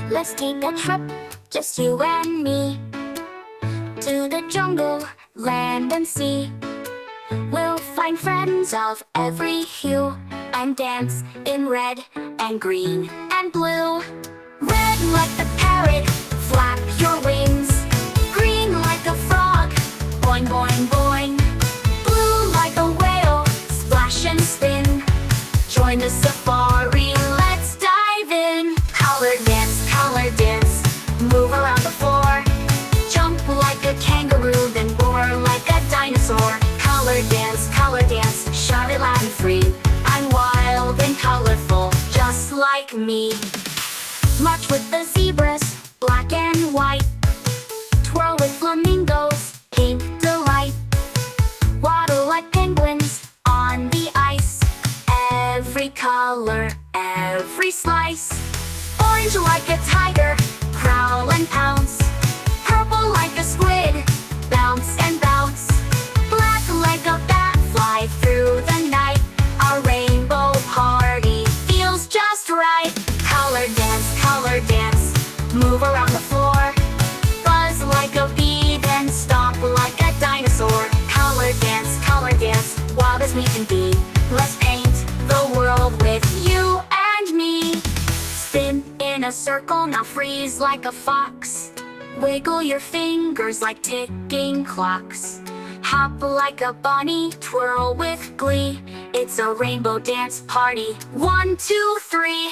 Let's take a trip, just you and me, to the jungle, land and sea. We'll find friends of every hue and dance in red and green and blue. Red like the parrot, flap your wings. Green like a frog, boing boing boing. Blue like a whale, splash and spin. Join the safari, let's dive in. Color dance, move around the floor. Jump like a kangaroo, then roar like a dinosaur. Color dance, shout it loud and free. I'm wild and colorful, just like me. March with the zebras, black and white. Twirl with flamingos, pink delight. Waddle like penguins on the ice. Every color, every slice. Orange like a tiger, prowl and pounce. Purple like a squid, bounce and bounce. Black like a bat, fly through the night. Our rainbow party feels just right. Color dance, move around the floor. Buzz like a bee, then stomp like a dinosaur. Color dance, wild as we can be. Let's paint the world with you and me. Spin in a circle, now freeze like a fox. Wiggle your fingers like ticking clocks. Hop like a bunny, twirl with glee. It's a rainbow dance party. 1, 2, 3.